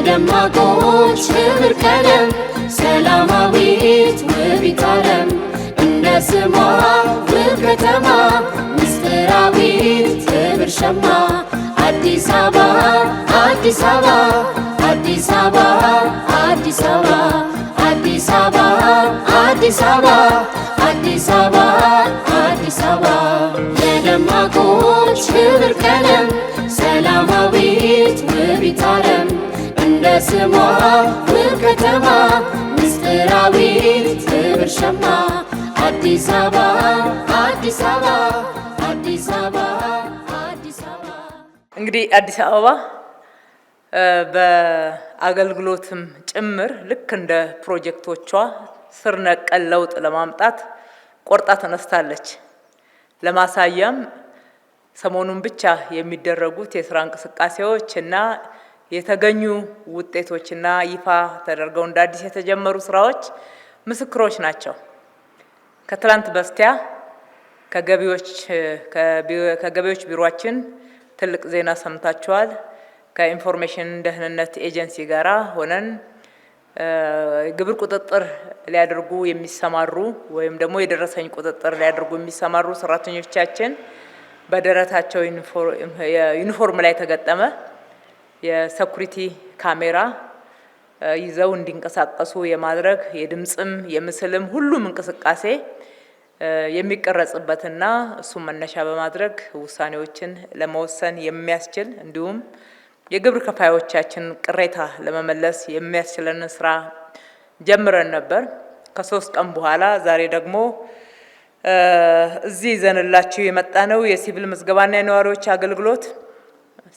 የደማቆች ክብር ቀለም ሰላማዊት ውቢት ዓለም እንደ ስሟ ውብ ከተማ ምስጢራዊት ክብር ሸማ አዲስ አበባ አዲስ አበባ አዲስ አበባ አዲስ አበባ አዲስ አበባ አዲስ አበባ አዲስ አበባ አዲስ አበባ የደማቆች ክብር ቀለም ሰላማዊት ውቢት ዓለም እንደ ስሟ ውብ ከተማ ምስጢራዊት ክብር ሸማ አዲስ አበባ አዲስ አበባ አዲስ አበባ አዲስ አበባ። እንግዲህ አዲስ አበባ በአገልግሎትም ጭምር ልክ እንደ ፕሮጀክቶቿ ስር ነቀል ለውጥ ለማምጣት ቆርጣ ተነስታለች። ለማሳያም ሰሞኑን ብቻ የሚደረጉት የስራ እንቅስቃሴዎች እና የተገኙ ውጤቶችና ይፋ ተደርገው እንደ አዲስ የተጀመሩ ስራዎች ምስክሮች ናቸው። ከትላንት በስቲያ ከገቢዎች ቢሮአችን ትልቅ ዜና ሰምታችኋል። ከኢንፎርሜሽን ደህንነት ኤጀንሲ ጋራ ሆነን ግብር ቁጥጥር ሊያደርጉ የሚሰማሩ ወይም ደግሞ የደረሰኝ ቁጥጥር ሊያደርጉ የሚሰማሩ ሰራተኞቻችን በደረታቸው ዩኒፎርም ላይ የተገጠመ የሴኩሪቲ ካሜራ ይዘው እንዲንቀሳቀሱ የማድረግ የድምጽም የምስልም ሁሉም እንቅስቃሴ የሚቀረጽበትና እሱም መነሻ በማድረግ ውሳኔዎችን ለመወሰን የሚያስችል እንዲሁም የግብር ከፋዮቻችን ቅሬታ ለመመለስ የሚያስችለን ስራ ጀምረን ነበር። ከ3 ቀን በኋላ ዛሬ ደግሞ እዚህ ይዘንላችሁ የመጣነው የሲቪል ምዝገባና የነዋሪዎች አገልግሎት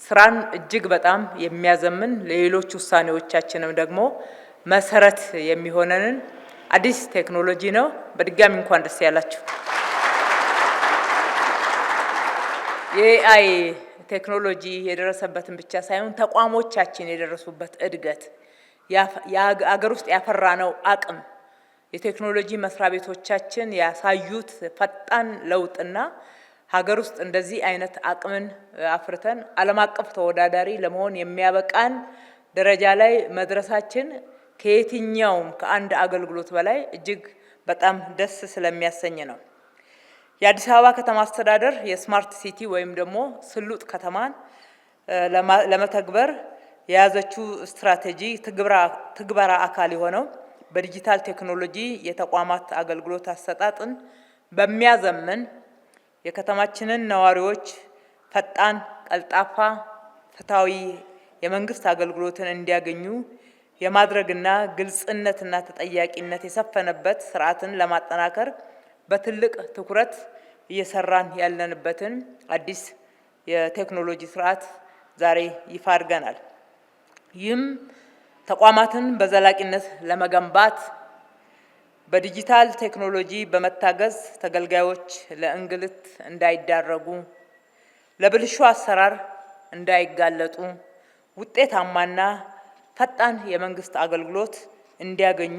ስራን እጅግ በጣም የሚያዘምን ለሌሎች ውሳኔዎቻችንም ደግሞ መሰረት የሚሆነንን አዲስ ቴክኖሎጂ ነው። በድጋሚ እንኳን ደስ ያላችሁ። የኤአይ ቴክኖሎጂ የደረሰበትን ብቻ ሳይሆን ተቋሞቻችን የደረሱበት እድገት የአገር ውስጥ ያፈራነው አቅም የቴክኖሎጂ መስሪያ ቤቶቻችን ያሳዩት ፈጣን ለውጥና ሀገር ውስጥ እንደዚህ አይነት አቅምን አፍርተን ዓለም አቀፍ ተወዳዳሪ ለመሆን የሚያበቃን ደረጃ ላይ መድረሳችን ከየትኛውም ከአንድ አገልግሎት በላይ እጅግ በጣም ደስ ስለሚያሰኝ ነው። የአዲስ አበባ ከተማ አስተዳደር የስማርት ሲቲ ወይም ደግሞ ስሉጥ ከተማን ለመተግበር የያዘችው ስትራቴጂ ትግበራ አካል የሆነው በዲጂታል ቴክኖሎጂ የተቋማት አገልግሎት አሰጣጥን በሚያዘምን የከተማችንን ነዋሪዎች ፈጣን፣ ቀልጣፋ፣ ፍትሃዊ የመንግስት አገልግሎትን እንዲያገኙ የማድረግና ግልጽነትና ተጠያቂነት የሰፈነበት ስርዓትን ለማጠናከር በትልቅ ትኩረት እየሰራን ያለንበትን አዲስ የቴክኖሎጂ ስርዓት ዛሬ ይፋ አድርገናል። ይህም ተቋማትን በዘላቂነት ለመገንባት በዲጂታል ቴክኖሎጂ በመታገዝ ተገልጋዮች ለእንግልት እንዳይዳረጉ፣ ለብልሹ አሰራር እንዳይጋለጡ፣ ውጤታማና ፈጣን የመንግስት አገልግሎት እንዲያገኙ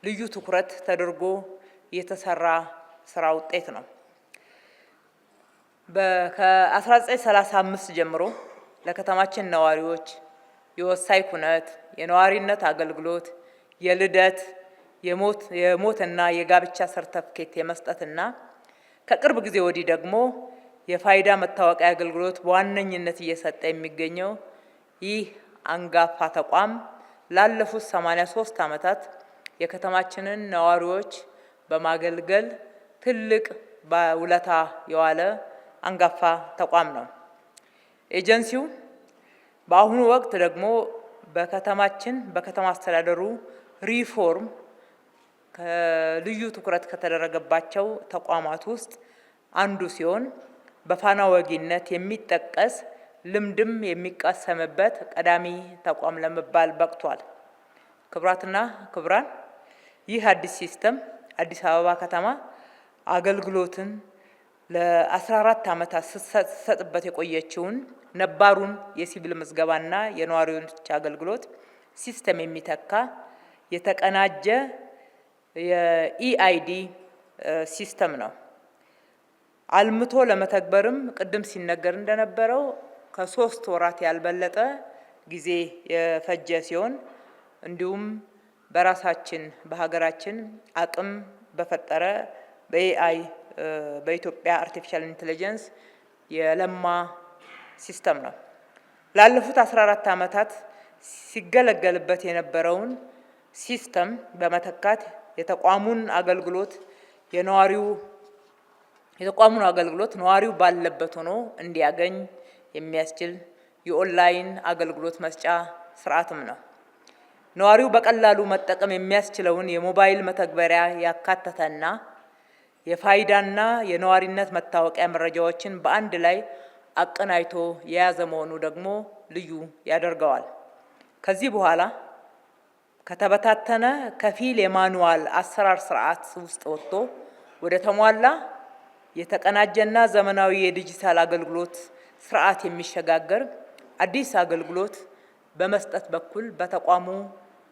ልዩ ትኩረት ተደርጎ የተሰራ ስራ ውጤት ነው። ከ1935 ጀምሮ ለከተማችን ነዋሪዎች የወሳኝ ኩነት፣ የነዋሪነት አገልግሎት፣ የልደት፣ የሞትና የጋብቻ ሰርተፍኬት የመስጠትና ከቅርብ ጊዜ ወዲህ ደግሞ የፋይዳ መታወቂያ አገልግሎት በዋነኝነት እየሰጠ የሚገኘው ይህ አንጋፋ ተቋም ላለፉት 83 ዓመታት የከተማችንን ነዋሪዎች በማገልገል ትልቅ ባለውለታ የዋለ አንጋፋ ተቋም ነው። ኤጀንሲው በአሁኑ ወቅት ደግሞ በከተማ አስተዳደሩ ሪፎርም ከልዩ ትኩረት ከተደረገባቸው ተቋማት ውስጥ አንዱ ሲሆን በፋና ወጊነት የሚጠቀስ ልምድም የሚቀሰምበት ቀዳሚ ተቋም ለመባል በቅቷል። ክቡራትና ክቡራን፣ ይህ አዲስ ሲስተም አዲስ አበባ ከተማ አገልግሎትን ለ14 ዓመታት ስትሰጥበት የቆየችውን ነባሩን የሲቪል ምዝገባና የነዋሪዎች አገልግሎት ሲስተም የሚተካ የተቀናጀ የኢአይዲ ሲስተም ነው። አልምቶ ለመተግበርም ቅድም ሲነገር እንደነበረው ከ3 ወራት ያልበለጠ ጊዜ የፈጀ ሲሆን እንዲሁም በራሳችን በሀገራችን አቅም በፈጠረ በኤአይ በኢትዮጵያ አርቲፊሻል ኢንተለጀንስ የለማ ሲስተም ነው። ላለፉት 14 ዓመታት ሲገለገልበት የነበረውን ሲስተም በመተካት የተቋሙን አገልግሎት ነዋሪው ባለበት ሆኖ እንዲያገኝ የሚያስችል የኦንላይን አገልግሎት መስጫ ስርዓትም ነው። ነዋሪው በቀላሉ መጠቀም የሚያስችለውን የሞባይል መተግበሪያ ያካተተና የፋይዳና የነዋሪነት መታወቂያ መረጃዎችን በአንድ ላይ አቀናጅቶ የያዘ መሆኑ ደግሞ ልዩ ያደርገዋል። ከዚህ በኋላ ከተበታተነ ከፊል የማኑዋል አሰራር ስርዓት ውስጥ ወጥቶ ወደ ተሟላ የተቀናጀና ዘመናዊ የዲጂታል አገልግሎት ስርዓት የሚሸጋገር አዲስ አገልግሎት በመስጠት በኩል በተቋሙ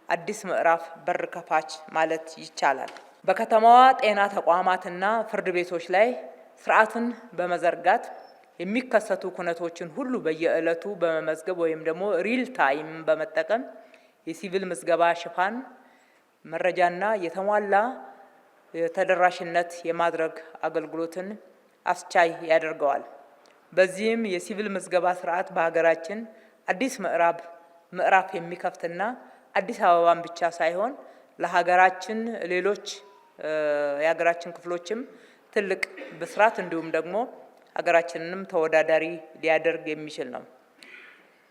አዲስ ምዕራፍ በር ከፋች ማለት ይቻላል። በከተማዋ ጤና ተቋማትና ፍርድ ቤቶች ላይ ስርዓትን በመዘርጋት የሚከሰቱ ኩነቶችን ሁሉ በየዕለቱ በመመዝገብ ወይም ደግሞ ሪል ታይም በመጠቀም የሲቪል ምዝገባ ሽፋን መረጃና የተሟላ ተደራሽነት የማድረግ አገልግሎትን አስቻይ ያደርገዋል። በዚህም የሲቪል ምዝገባ ስርዓት በሀገራችን አዲስ ምዕራፍ የሚከፍትና አዲስ አበባን ብቻ ሳይሆን ለሀገራችን ሌሎች የሀገራችን ክፍሎችም ትልቅ ብስራት እንዲሁም ደግሞ ሀገራችንንም ተወዳዳሪ ሊያደርግ የሚችል ነው።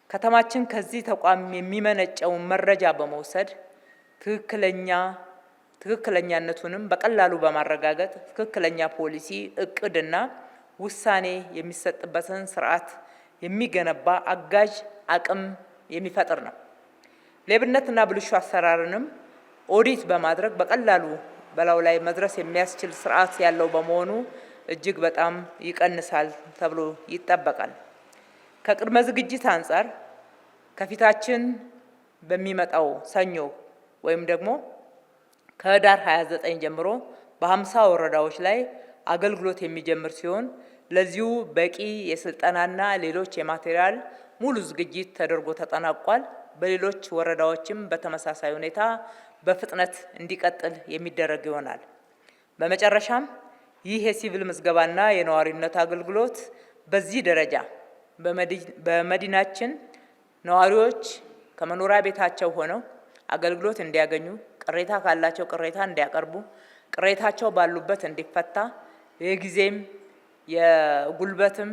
ከተማችን ከዚህ ተቋም የሚመነጨውን መረጃ በመውሰድ ትክክለኛነቱንም በቀላሉ በማረጋገጥ ትክክለኛ ፖሊሲ፣ እቅድና ውሳኔ የሚሰጥበትን ስርዓት የሚገነባ አጋዥ አቅም የሚፈጥር ነው። ሌብነትና ብልሹ አሰራርንም ኦዲት በማድረግ በቀላሉ በላዩ ላይ መድረስ የሚያስችል ስርዓት ያለው በመሆኑ እጅግ በጣም ይቀንሳል ተብሎ ይጠበቃል። ከቅድመ ዝግጅት አንጻር ከፊታችን በሚመጣው ሰኞ ወይም ደግሞ ከህዳር 29 ጀምሮ በ50 ወረዳዎች ላይ አገልግሎት የሚጀምር ሲሆን ለዚሁ በቂ የስልጠናና ሌሎች የማቴሪያል ሙሉ ዝግጅት ተደርጎ ተጠናቋል። በሌሎች ወረዳዎችም በተመሳሳይ ሁኔታ በፍጥነት እንዲቀጥል የሚደረግ ይሆናል። በመጨረሻም ይህ የሲቪል ምዝገባና የነዋሪነት አገልግሎት በዚህ ደረጃ በመዲናችን ነዋሪዎች ከመኖሪያ ቤታቸው ሆነው አገልግሎት እንዲያገኙ፣ ቅሬታ ካላቸው ቅሬታ እንዲያቀርቡ፣ ቅሬታቸው ባሉበት እንዲፈታ፣ የጊዜም የጉልበትም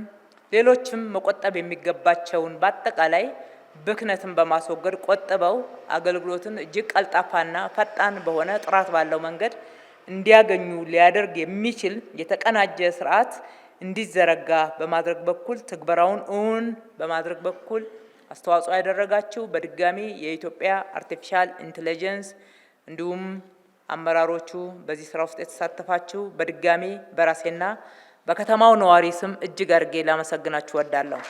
ሌሎችም መቆጠብ የሚገባቸውን በአጠቃላይ ብክነትን በማስወገድ ቆጥበው አገልግሎትን እጅግ ቀልጣፋና ፈጣን በሆነ ጥራት ባለው መንገድ እንዲያገኙ ሊያደርግ የሚችል የተቀናጀ ስርዓት እንዲዘረጋ በማድረግ በኩል ትግበራውን እውን በማድረግ በኩል አስተዋጽኦ ያደረጋችሁ በድጋሚ የኢትዮጵያ አርቲፊሻል ኢንተለጀንስ እንዲሁም አመራሮቹ በዚህ ስራ ውስጥ የተሳተፋችሁ በድጋሚ በራሴና በከተማው ነዋሪ ስም እጅግ አድርጌ ላመሰግናችሁ እወዳለሁ።